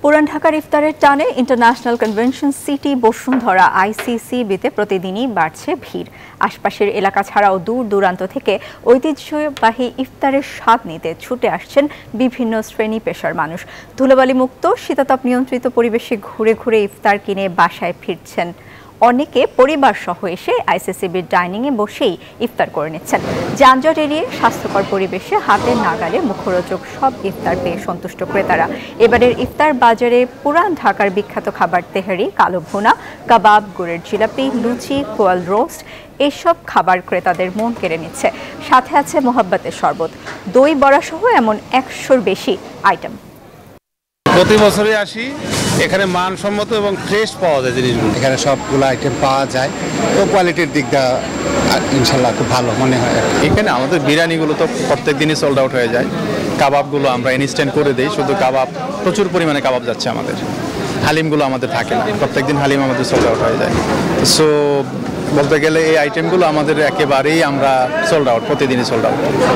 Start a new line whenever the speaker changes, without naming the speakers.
পুরান ঢাকার ইফতারের টানে ইন্টারন্যাশনাল কনভেনশন সিটি বসুন্ধরা আইসিসিবিতে প্রতিদিনই বাড়ছে ভিড়। আশপাশের এলাকা ছাড়াও দূর দূরান্ত থেকে ঐতিহ্যবাহী ইফতারের স্বাদ নিতে ছুটে আসছেন বিভিন্ন শ্রেণী পেশার মানুষ। ধুলোবালি মুক্ত শীতাতপ নিয়ন্ত্রিত পরিবেশে ঘুরে ঘুরে ইফতার কিনে বাসায় ফিরছেন। অনেকে পরিবার সহ এসে আইসিসিবির ডাইনিংয়ে বসেই ইফতার করে নিচ্ছেন। যানজট এড়িয়ে স্বাস্থ্যকর পরিবেশে হাতের নাগালে মুখরোচক সব ইফতার পেয়ে সন্তুষ্ট ক্রেতারা। এবারের ইফতার বাজারে পুরান ঢাকার বিখ্যাত খাবার তেহারি, কালো ভুনা, কাবাব, গুড়ের জিলাপি, লুচি, কোয়াল রোস্ট এসব খাবার ক্রেতাদের মন কেড়ে নিচ্ছে। সাথে আছে মোহাব্বতের শরবত, দই বড়া সহ এমন 100-র বেশি আইটেম।
প্রতি বছরই আসি, এখানে মানসম্মত এবং ফ্রেশ পাওয়া যায় জিনিসগুলো।
এখানে সবগুলো আইটেম পাওয়া যায়, তো কোয়ালিটির দিকটা ইনশাল্লাহ খুব ভালো মনে হয়।
এখানে আমাদের বিরিয়ানিগুলো তো প্রত্যেক দিনই সোল্ড আউট হয়ে যায়। কাবাবগুলো আমরা ইনস্ট্যান্ট করে দিই, শুধু কাবাব প্রচুর পরিমাণে কাবাব যাচ্ছে আমাদের। হালিমগুলো আমাদের থাকে না, প্রত্যেক দিন হালিম আমাদের সোল্ড আউট হয়ে যায়। সো বলতে গেলে এই আইটেমগুলো আমাদের একেবারেই আমরা সোল্ড আউট, প্রতিদিনই সোল্ড আউট।